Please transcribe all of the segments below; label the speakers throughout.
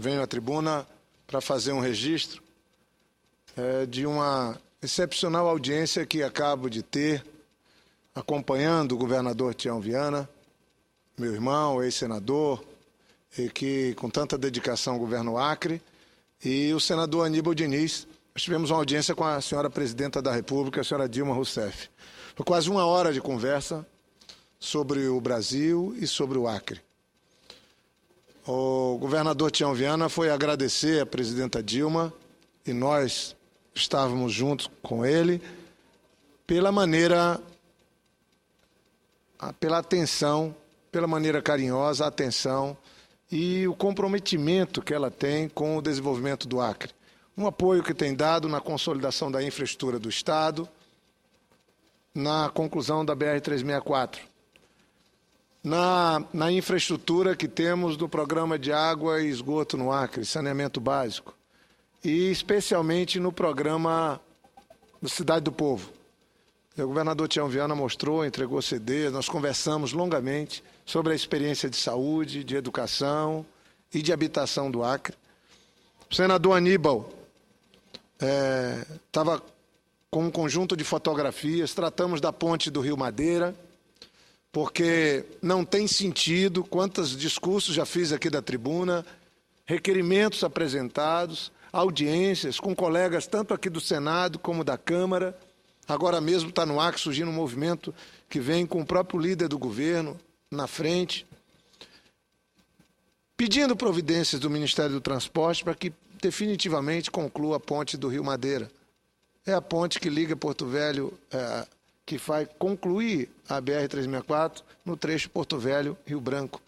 Speaker 1: venho à tribuna para fazer um registro de uma excepcional audiência que acabo de ter, acompanhando o governador Tião Viana, meu irmão, ex-senador, e que com tanta dedicação governa o Acre, e o senador Aníbal Diniz. Nós tivemos uma audiência com a senhora presidenta da República, a senhora Dilma Rousseff. Foi quase 1 hora de conversa sobre o Brasil e sobre o Acre. O governador Tião Viana foi agradecer à presidenta Dilma, e nós estávamos juntos com ele, pela atenção, pela maneira carinhosa, a atenção e o comprometimento que ela tem com o desenvolvimento do Acre. Um apoio que tem dado na consolidação da infraestrutura do Estado, na conclusão da BR-364, na infraestrutura que temos do programa de água e esgoto no Acre, saneamento básico, e especialmente no programa da Cidade do Povo. O governador Tião Viana mostrou, entregou CDs, nós conversamos longamente sobre a experiência de saúde, de educação e de habitação do Acre. O senador Aníbal estava com um conjunto de fotografias, tratamos da ponte do Rio Madeira, porque não tem sentido, quantos discursos já fiz aqui da tribuna, requerimentos apresentados, audiências com colegas tanto aqui do Senado como da Câmara. Agora mesmo está no Acre surgindo um movimento que vem com o próprio líder do governo na frente, pedindo providências do Ministério do Transporte para que definitivamente conclua a ponte do Rio Madeira. É a ponte que liga Porto Velho, que vai concluir a BR-364 no trecho Porto Velho-Rio Branco.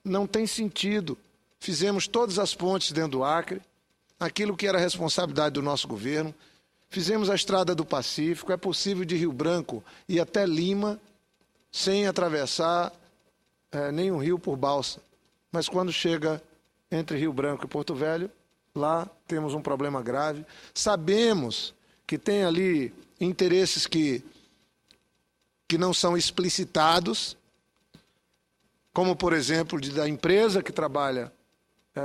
Speaker 1: Não tem sentido. Fizemos todas as pontes dentro do Acre, aquilo que era responsabilidade do nosso governo. Fizemos a Estrada do Pacífico, é possível de Rio Branco ir até Lima sem atravessar nenhum rio por balsa. Mas quando chega entre Rio Branco e Porto Velho, lá temos um problema grave. Sabemos que tem ali interesses que não são explicitados, como, por exemplo, da empresa que trabalha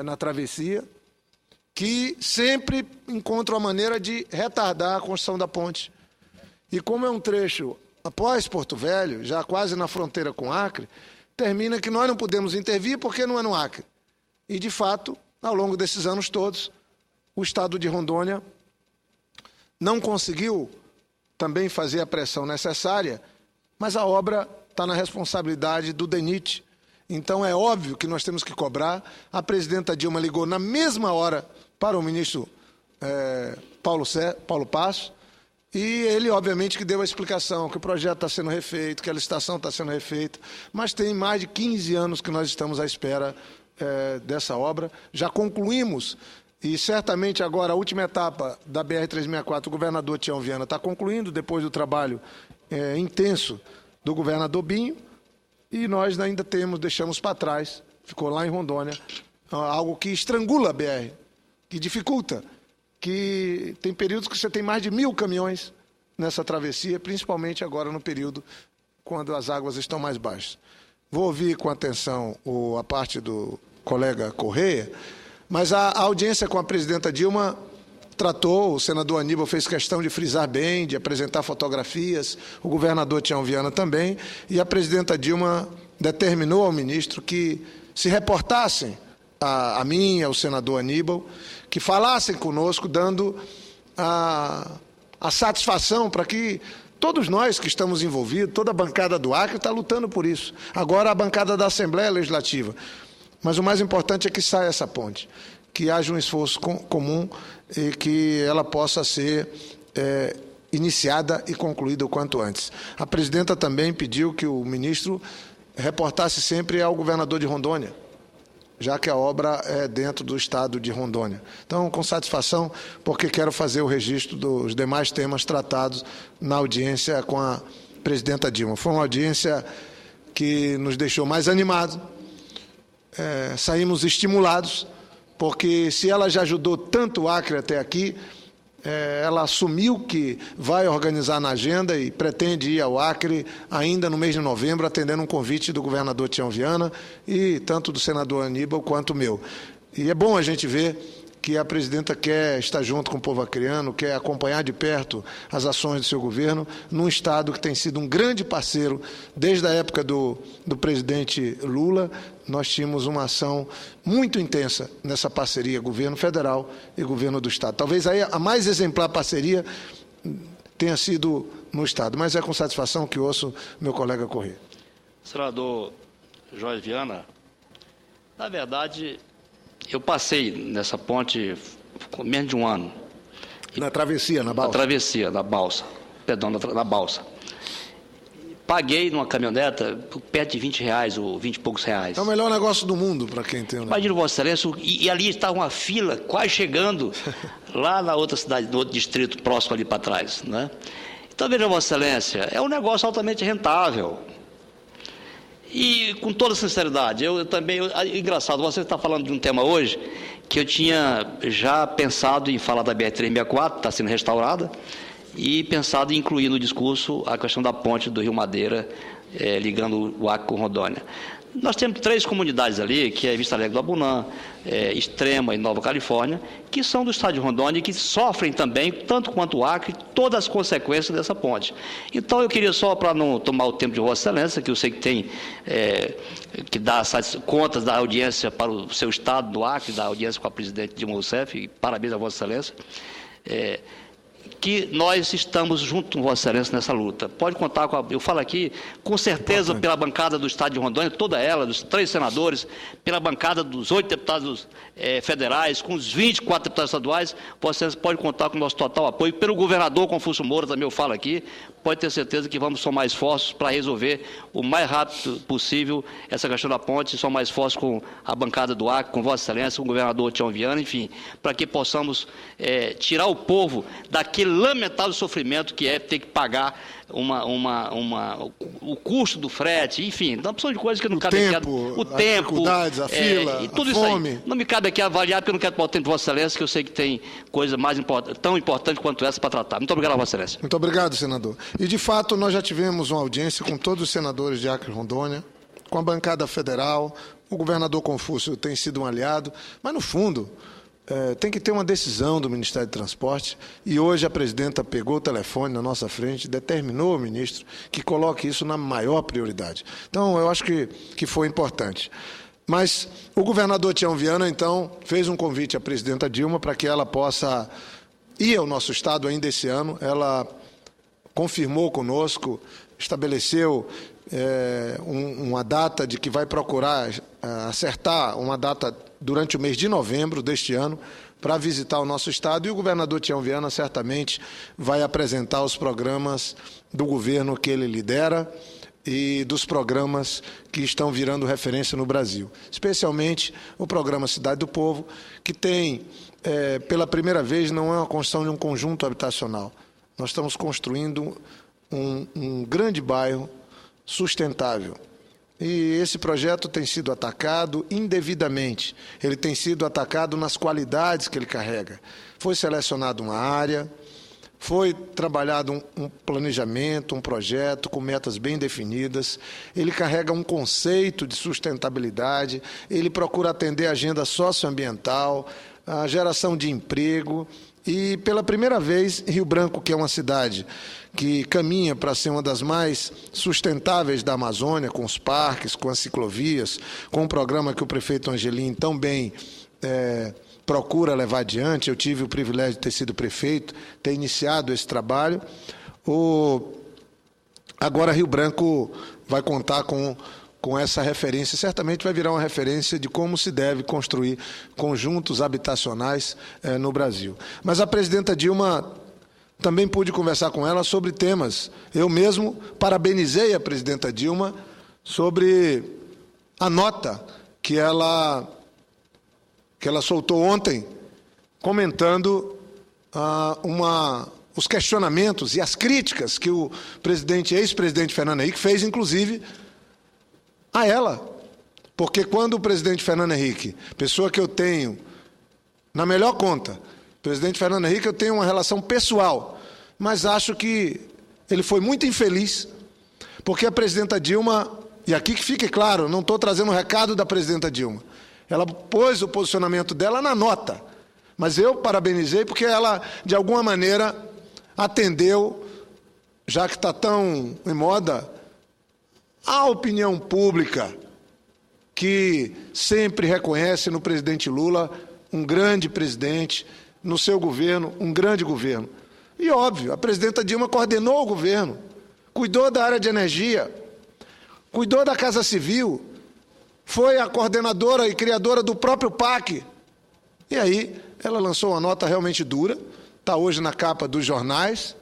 Speaker 1: na travessia, que sempre encontra uma maneira de retardar a construção da ponte. E como é um trecho após Porto Velho, já quase na fronteira com o Acre, termina que nós não podemos intervir porque não é no Acre. E, de fato, ao longo desses anos todos, o Estado de Rondônia não conseguiu também fazer a pressão necessária, mas a obra está na responsabilidade do DENIT. Então é óbvio que nós temos que cobrar. A presidenta Dilma ligou na mesma hora para o ministro Paulo Passo, e ele, obviamente, que deu a explicação que o projeto está sendo refeito, que a licitação está sendo refeita, mas tem mais de 15 anos que nós estamos à espera dessa obra. Já concluímos, e certamente agora a última etapa da BR-364, o governador Tião Viana está concluindo, depois do trabalho intenso do governador Binho, e nós ainda deixamos para trás, ficou lá em Rondônia, algo que estrangula a BR, que dificulta, que tem períodos que você tem mais de 1.000 caminhões nessa travessia, principalmente agora no período quando as águas estão mais baixas. Vou ouvir com atenção a parte do colega Correia, mas a audiência com a presidenta Dilma tratou, o senador Aníbal fez questão de frisar bem, de apresentar fotografias, o governador Tião Viana também, e a presidenta Dilma determinou ao ministro que se reportassem a mim, ao senador Aníbal, que falassem conosco, dando a satisfação para que todos nós que estamos envolvidos, toda a bancada do Acre está lutando por isso. Agora a bancada da Assembleia Legislativa. Mas o mais importante é que saia essa ponte, que haja um esforço comum e que ela possa ser iniciada e concluída o quanto antes. A presidenta também pediu que o ministro reportasse sempre ao governador de Rondônia, já que a obra é dentro do estado de Rondônia. Então, com satisfação, porque quero fazer o registro dos demais temas tratados na audiência com a presidenta Dilma. Foi uma audiência que nos deixou mais animados, saímos estimulados, porque se ela já ajudou tanto o Acre até aqui, ela assumiu que vai organizar na agenda e pretende ir ao Acre ainda no mês de novembro, atendendo um convite do governador Tião Viana e tanto do senador Aníbal quanto o meu. E é bom a gente ver que a presidenta quer estar junto com o povo acreano, quer acompanhar de perto as ações do seu governo, num Estado que tem sido um grande parceiro desde a época do presidente Lula. Nós tínhamos uma ação muito intensa nessa parceria, governo federal e governo do Estado. Talvez aí a mais exemplar parceria tenha sido no Estado, mas é com satisfação que ouço meu colega Corrêa.
Speaker 2: Senador Jorge Viana, na verdade, eu passei nessa ponte com menos de um ano.
Speaker 1: Na travessia, na balsa?
Speaker 2: Na travessia, na balsa. Perdão, na balsa. Paguei numa caminhoneta por perto de R$20 ou 20 e poucos reais.
Speaker 1: É o melhor negócio do mundo, para quem tem.
Speaker 2: Imagina, Vossa Excelência, e ali estava uma fila quase chegando lá na outra cidade, no outro distrito próximo ali para trás, né? Então, veja, Vossa Excelência, é um negócio altamente rentável. E, com toda sinceridade, eu também... engraçado, você está falando de um tema hoje que eu tinha já pensado em falar da BR-364, está sendo restaurada, e pensado em incluir no discurso a questão da ponte do Rio Madeira, ligando o Acre com Rondônia. Nós temos 3 comunidades ali, que é Vista Alegre do Abunã, Extrema e Nova Califórnia, que são do estado de Rondônia e que sofrem também, tanto quanto o Acre, todas as consequências dessa ponte. Então, eu queria só, para não tomar o tempo de Vossa Excelência, que eu sei que tem que dar contas da audiência para o seu estado do Acre, da audiência com a presidente Dilma Rousseff, e parabéns a Vossa Excelência, que nós estamos junto com Vossa Excelência nessa luta. Pode contar com eu falo aqui, com certeza, pela bancada do Estado de Rondônia, toda ela, dos 3 senadores, pela bancada dos 8 deputados federais, com os 24 deputados estaduais, Vossa Excelência pode contar com o nosso total apoio. Pelo governador Confúcio Moura, também eu falo aqui, pode ter certeza que vamos somar esforços para resolver o mais rápido possível essa questão da ponte, somar esforços com a bancada do Acre, com Vossa Excelência, com o governador Tião Viana, enfim, para que possamos tirar o povo daquele lamentável sofrimento que é ter que pagar o custo do frete, enfim, uma opção de coisas que não cabe aqui. O tempo,
Speaker 1: dificuldades, a fila,
Speaker 2: e tudo
Speaker 1: a
Speaker 2: isso
Speaker 1: fome.
Speaker 2: Aí. Não me cabe aqui avaliar, porque eu não quero tomar o tempo de Vossa Excelência, que eu sei que tem coisa tão importante quanto essa para tratar. Muito obrigado, Vossa Excelência.
Speaker 1: Muito obrigado, senador. E, de fato, nós já tivemos uma audiência com todos os senadores de Acre e Rondônia, com a bancada federal, o governador Confúcio tem sido um aliado, mas, no fundo, tem que ter uma decisão do Ministério do Transporte, e hoje a presidenta pegou o telefone na nossa frente, determinou ao ministro que coloque isso na maior prioridade. Então, eu acho que foi importante. Mas o governador Tião Viana, então, fez um convite à presidenta Dilma para que ela possa ir ao nosso estado ainda esse ano. Ela confirmou conosco, estabeleceu uma data de que vai procurar acertar uma data durante o mês de novembro deste ano para visitar o nosso estado, e o governador Tião Viana certamente vai apresentar os programas do governo que ele lidera e dos programas que estão virando referência no Brasil, especialmente o programa Cidade do Povo, que tem, pela primeira vez, não é uma construção de um conjunto habitacional. Nós estamos construindo um grande bairro sustentável. E esse projeto tem sido atacado indevidamente. Ele tem sido atacado nas qualidades que ele carrega. Foi selecionada uma área, foi trabalhado um planejamento, um projeto com metas bem definidas. Ele carrega um conceito de sustentabilidade, ele procura atender a agenda socioambiental, a geração de emprego. E, pela primeira vez, Rio Branco, que é uma cidade que caminha para ser uma das mais sustentáveis da Amazônia, com os parques, com as ciclovias, com o programa que o prefeito Angelim tão bem procura levar adiante. Eu tive o privilégio de ter sido prefeito, ter iniciado esse trabalho. Agora, Rio Branco vai contar com essa referência, certamente vai virar uma referência de como se deve construir conjuntos habitacionais no Brasil. Mas a presidenta Dilma, também pude conversar com ela sobre temas. Eu mesmo parabenizei a presidenta Dilma sobre a nota que ela soltou ontem, comentando os questionamentos e as críticas que o ex-presidente Fernando Henrique fez, inclusive, a ela. Porque quando o presidente Fernando Henrique, pessoa que eu tenho na melhor conta, presidente Fernando Henrique, eu tenho uma relação pessoal, mas acho que ele foi muito infeliz, porque a presidenta Dilma, e aqui que fique claro, não estou trazendo o recado da presidenta Dilma, Ela pôs o posicionamento dela na nota. Mas eu parabenizei porque ela, de alguma maneira, atendeu, já que está tão em moda, a opinião pública que sempre reconhece no presidente Lula um grande presidente, no seu governo, um grande governo. E, óbvio, a presidenta Dilma coordenou o governo, cuidou da área de energia, cuidou da Casa Civil, foi a coordenadora e criadora do próprio PAC. E aí ela lançou uma nota realmente dura, está hoje na capa dos jornais,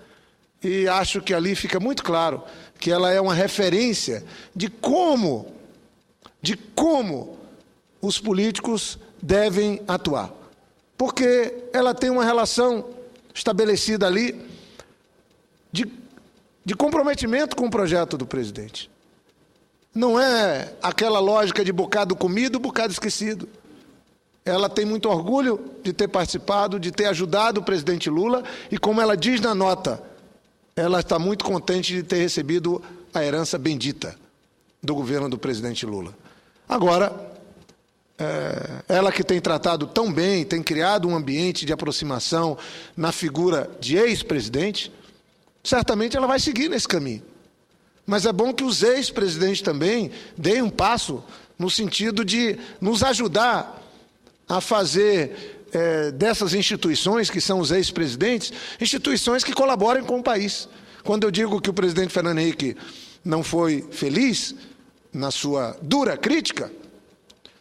Speaker 1: e acho que ali fica muito claro que ela é uma referência de como os políticos devem atuar. Porque ela tem uma relação estabelecida ali de comprometimento com o projeto do presidente. Não é aquela lógica de bocado comido, bocado esquecido. Ela tem muito orgulho de ter participado, de ter ajudado o presidente Lula, e como ela diz na nota, ela está muito contente de ter recebido a herança bendita do governo do presidente Lula. Agora, ela que tem tratado tão bem, tem criado um ambiente de aproximação na figura de ex-presidente, certamente ela vai seguir nesse caminho. Mas é bom que os ex-presidentes também deem um passo no sentido de nos ajudar a fazer dessas instituições, que são os ex-presidentes, instituições que colaborem com o país. Quando eu digo que o presidente Fernando Henrique não foi feliz na sua dura crítica,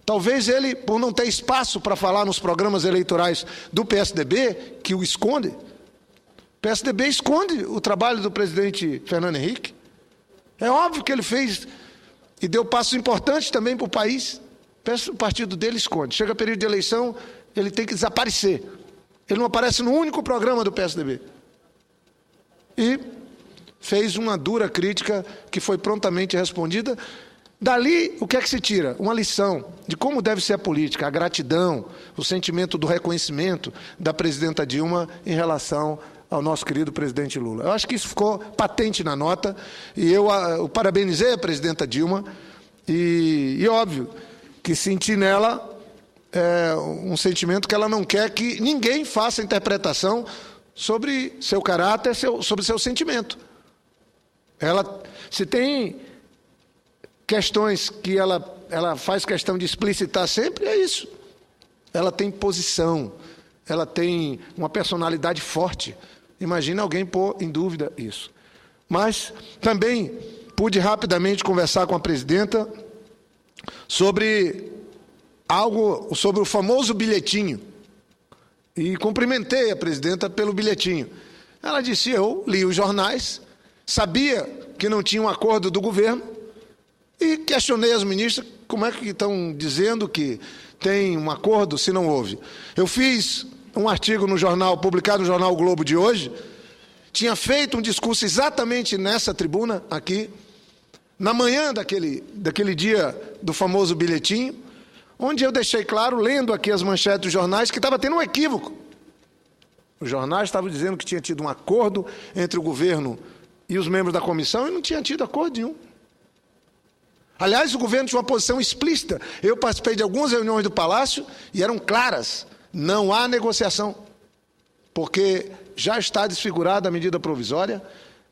Speaker 1: talvez ele, por não ter espaço para falar nos programas eleitorais do PSDB, que o esconde, o PSDB esconde o trabalho do presidente Fernando Henrique. É óbvio que ele fez e deu passos importantes também para o país. O partido dele esconde. Chega período de eleição, ele tem que desaparecer. Ele não aparece no único programa do PSDB. E fez uma dura crítica que foi prontamente respondida. Dali, o que é que se tira? Uma lição de como deve ser a política, a gratidão, o sentimento do reconhecimento da presidenta Dilma em relação ao nosso querido presidente Lula. Eu acho que isso ficou patente na nota, e eu parabenizei a presidenta Dilma, e óbvio que senti nela um sentimento que ela não quer que ninguém faça interpretação sobre seu caráter, sobre seu sentimento. Ela, se tem questões que ela faz questão de explicitar sempre, é isso. Ela tem posição, ela tem uma personalidade forte. Imagina alguém pôr em dúvida isso. Mas também pude rapidamente conversar com a presidenta sobre o famoso bilhetinho. E cumprimentei a presidenta pelo bilhetinho. Ela disse: eu li os jornais, sabia que não tinha um acordo do governo, e questionei as ministras como é que estão dizendo que tem um acordo se não houve. Eu fiz um artigo no jornal, publicado no jornal O Globo de hoje, tinha feito um discurso exatamente nessa tribuna aqui, na manhã daquele dia do famoso bilhetinho, onde eu deixei claro, lendo aqui as manchetes dos jornais, que estava tendo um equívoco. Os jornais estavam dizendo que tinha tido um acordo entre o governo e os membros da comissão, e não tinha tido acordo nenhum. Aliás, o governo tinha uma posição explícita. Eu participei de algumas reuniões do Palácio e eram claras: não há negociação, porque já está desfigurada a medida provisória,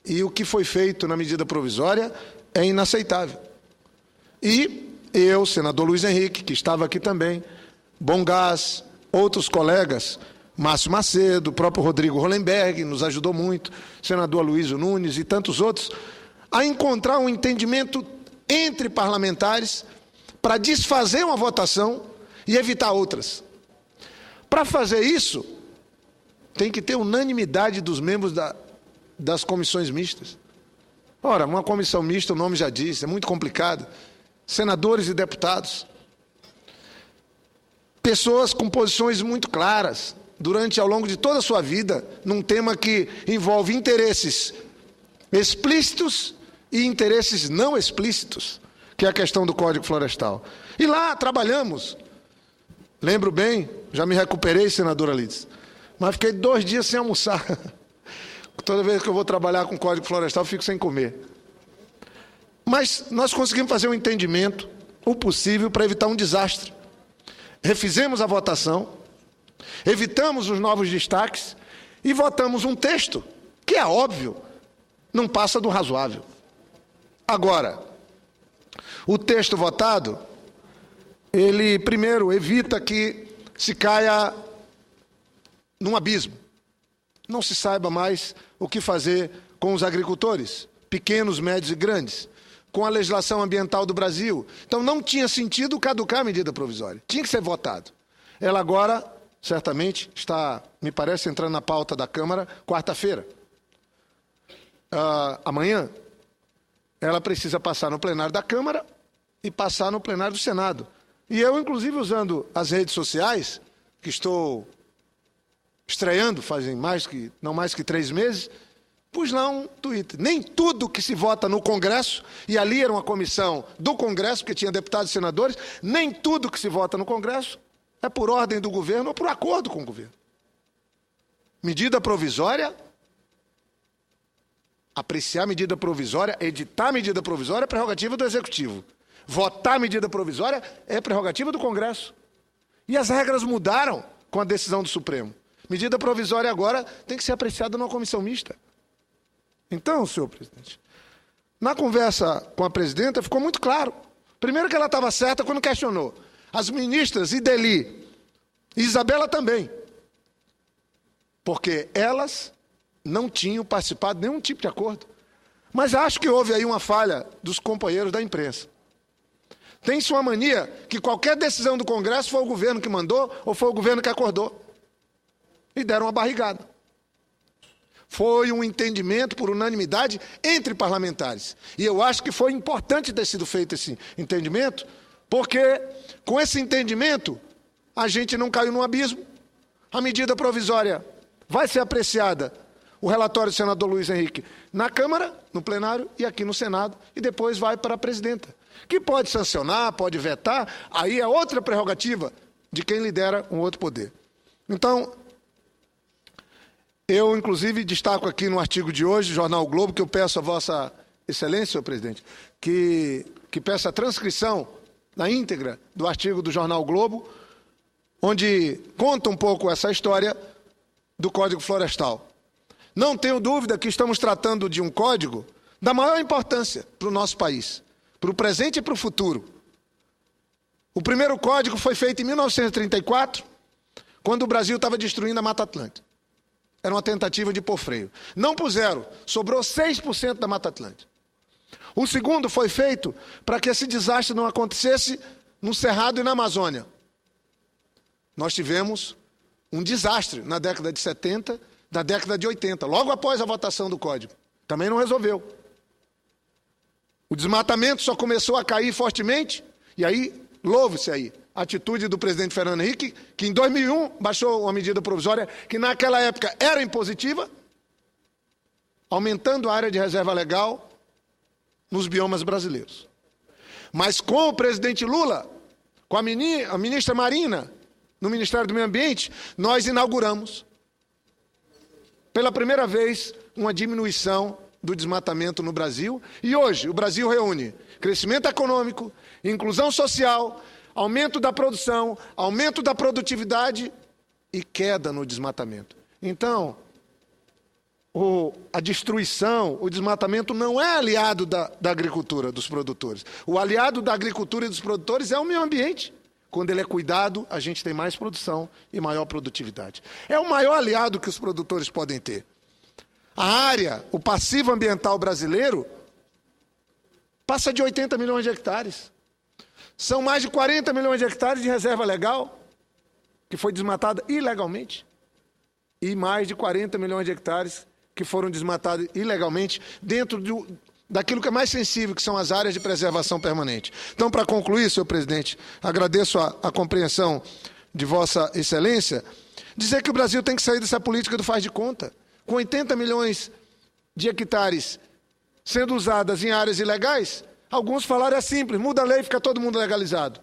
Speaker 1: e o que foi feito na medida provisória é inaceitável. E eu, senador Luiz Henrique, que estava aqui também, Bom Gás, outros colegas, Márcio Macedo, o próprio Rodrigo Hollenberg, nos ajudou muito, senador Aloysio Nunes e tantos outros, a encontrar um entendimento entre parlamentares para desfazer uma votação e evitar outras. Para fazer isso, tem que ter unanimidade dos membros das comissões mistas. Ora, uma comissão mista, o nome já diz, é muito complicado. Senadores e deputados. Pessoas com posições muito claras, ao longo de toda a sua vida, num tema que envolve interesses explícitos e interesses não explícitos, que é a questão do Código Florestal. E lá trabalhamos. Lembro bem, já me recuperei, senadora Lides, mas fiquei 2 dias sem almoçar. Toda vez que eu vou trabalhar com o Código Florestal, fico sem comer. Mas nós conseguimos fazer um entendimento, o possível, para evitar um desastre. refizemos a votação, evitamos os novos destaques e votamos um texto que é óbvio, não passa do razoável. Agora, o texto votado, ele primeiro evita que se caia num abismo. Não se saiba mais o que fazer com os agricultores, pequenos, médios e grandes, com a legislação ambiental do Brasil. Então não tinha sentido caducar a medida provisória. Tinha que ser votado. Ela agora, certamente, está, me parece, entrando na pauta da Câmara quarta-feira. Amanhã, ela precisa passar no plenário da Câmara e passar no plenário do Senado. E eu, inclusive, usando as redes sociais, que estou estreando fazem não mais que 3 meses, pus lá um Twitter. Nem tudo que se vota no Congresso, e ali era uma comissão do Congresso, porque tinha deputados e senadores, nem tudo que se vota no Congresso é por ordem do governo ou por acordo com o governo. Medida provisória, apreciar medida provisória, editar medida provisória é prerrogativa do Executivo. Votar medida provisória é prerrogativa do Congresso. E as regras mudaram com a decisão do Supremo. Medida provisória agora tem que ser apreciada numa comissão mista. Então, senhor presidente, na conversa com a presidenta ficou muito claro. Primeiro que ela estava certa quando questionou. As ministras Ideli e Isabela também. Porque elas não tinham participado de nenhum tipo de acordo. Mas acho que houve aí uma falha dos companheiros da imprensa. Tem-se uma mania que qualquer decisão do Congresso foi o governo que mandou ou foi o governo que acordou. E deram uma barrigada. Foi um entendimento por unanimidade entre parlamentares. E eu acho que foi importante ter sido feito esse entendimento, porque com esse entendimento a gente não caiu num abismo. A medida provisória vai ser apreciada, o relatório do senador Luiz Henrique, na Câmara, no plenário e aqui no Senado, e depois vai para a presidenta, que pode sancionar, pode vetar, aí é outra prerrogativa de quem lidera um outro poder. Então, eu, inclusive, destaco aqui no artigo de hoje, Jornal o Globo, que eu peço a Vossa Excelência, senhor presidente, que peça a transcrição na íntegra do artigo do Jornal o Globo, onde conta um pouco essa história do Código Florestal. Não tenho dúvida que estamos tratando de um código da maior importância para o nosso país, para o presente e para o futuro. O primeiro código foi feito em 1934, quando o Brasil estava destruindo a Mata Atlântica. Era uma tentativa de pôr freio. Não puseram, sobrou 6% da Mata Atlântica. O segundo foi feito para que esse desastre não acontecesse no Cerrado e na Amazônia. Nós tivemos um desastre na década de 70, na década de 80, logo após a votação do Código. Também não resolveu. O desmatamento só começou a cair fortemente, e aí, louve-se aí, a atitude do presidente Fernando Henrique, que em 2001 baixou uma medida provisória que naquela época era impositiva, aumentando a área de reserva legal nos biomas brasileiros. Mas com o presidente Lula, com a ministra Marina, no Ministério do Meio Ambiente, nós inauguramos, pela primeira vez, uma diminuição do desmatamento no Brasil. E hoje o Brasil reúne crescimento econômico, inclusão social, aumento da produção, aumento da produtividade e queda no desmatamento. Então, a destruição, o desmatamento não é aliado da agricultura, dos produtores. O aliado da agricultura e dos produtores é o meio ambiente. Quando ele é cuidado, a gente tem mais produção e maior produtividade. É o maior aliado que os produtores podem ter. A área, o passivo ambiental brasileiro, passa de 80 milhões de hectares. São mais de 40 milhões de hectares de reserva legal, que foi desmatada ilegalmente, e mais de 40 milhões de hectares que foram desmatados ilegalmente dentro daquilo que é mais sensível, que são as áreas de preservação permanente. Então, para concluir, senhor presidente, agradeço a compreensão de Vossa Excelência, dizer que o Brasil tem que sair dessa política do faz de conta. Com 80 milhões de hectares sendo usadas em áreas ilegais, alguns falaram é simples, muda a lei e fica todo mundo legalizado.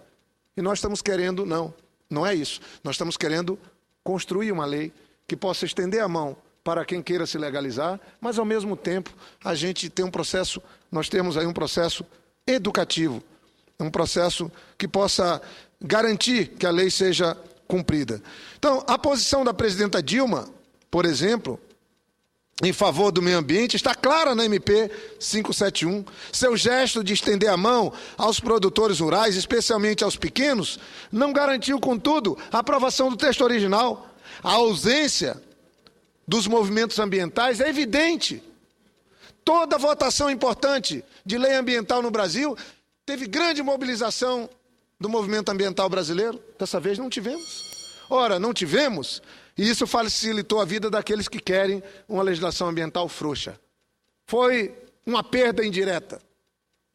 Speaker 1: E nós estamos querendo, não é isso. Nós estamos querendo construir uma lei que possa estender a mão para quem queira se legalizar, mas ao mesmo tempo a gente tem nós temos aí um processo educativo, um processo que possa garantir que a lei seja cumprida. Então, a posição da presidenta Dilma, por exemplo, em favor do meio ambiente, está clara na MP 571. Seu gesto de estender a mão aos produtores rurais, especialmente aos pequenos, não garantiu, contudo, a aprovação do texto original. A ausência dos movimentos ambientais é evidente. Toda votação importante de lei ambiental no Brasil teve grande mobilização do movimento ambiental brasileiro. Dessa vez não tivemos. Ora, não tivemos, e isso facilitou a vida daqueles que querem uma legislação ambiental frouxa. Foi uma perda indireta.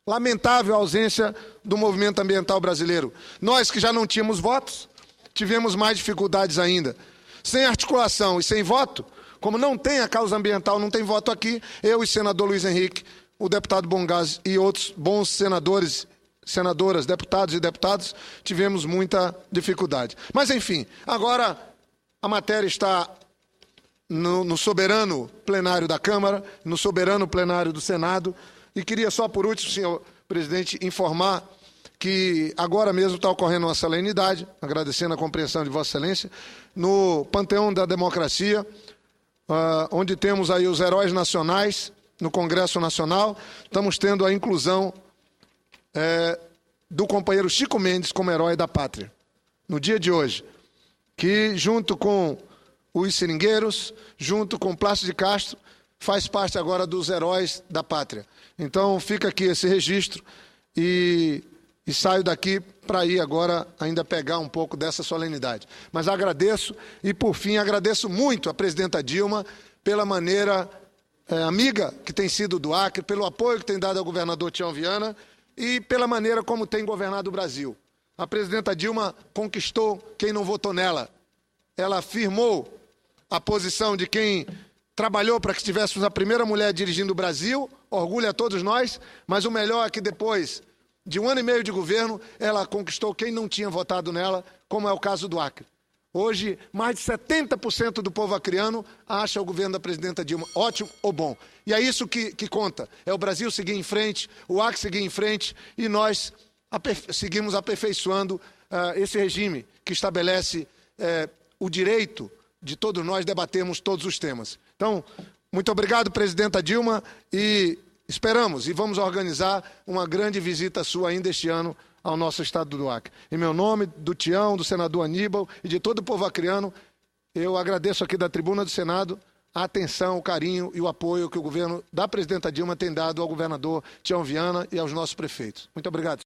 Speaker 1: Lamentável a ausência do movimento ambiental brasileiro. Nós que já não tínhamos votos, tivemos mais dificuldades ainda. Sem articulação e sem voto, como não tem a causa ambiental, não tem voto aqui, eu e o senador Luiz Henrique, o deputado Bongás e outros bons senadores, senadoras, deputados e deputadas, tivemos muita dificuldade. Mas, enfim, agora a matéria está no soberano plenário da Câmara, no soberano plenário do Senado, e queria só, por último, senhor presidente, informar que agora mesmo está ocorrendo uma solenidade, agradecendo a compreensão de Vossa Excelência, no Panteão da Democracia, onde temos aí os heróis nacionais no Congresso Nacional. Estamos tendo a inclusão do companheiro Chico Mendes como herói da pátria, no dia de hoje, que junto com os seringueiros, junto com Plácido de Castro, faz parte agora dos heróis da pátria. Então fica aqui esse registro e saio daqui para ir agora ainda pegar um pouco dessa solenidade. Mas agradeço e, por fim, agradeço muito a presidenta Dilma pela maneira amiga que tem sido do Acre, pelo apoio que tem dado ao governador Tião Viana e pela maneira como tem governado o Brasil. A presidenta Dilma conquistou quem não votou nela. Ela afirmou a posição de quem trabalhou para que tivéssemos a primeira mulher dirigindo o Brasil, orgulho a todos nós, mas o melhor é que depois de 1 ano e meio de governo, ela conquistou quem não tinha votado nela, como é o caso do Acre. Hoje, mais de 70% do povo acreano acha o governo da presidenta Dilma ótimo ou bom. E é isso que conta. É o Brasil seguir em frente, o Acre seguir em frente e nós seguimos aperfeiçoando esse regime que estabelece o direito de todos nós debatermos todos os temas. Então, muito obrigado, presidenta Dilma, e esperamos e vamos organizar uma grande visita sua ainda este ano ao nosso estado do Acre. Em meu nome, do Tião, do senador Aníbal e de todo o povo acreano, eu agradeço aqui da tribuna do Senado a atenção, o carinho e o apoio que o governo da presidenta Dilma tem dado ao governador Tião Viana e aos nossos prefeitos. Muito obrigado.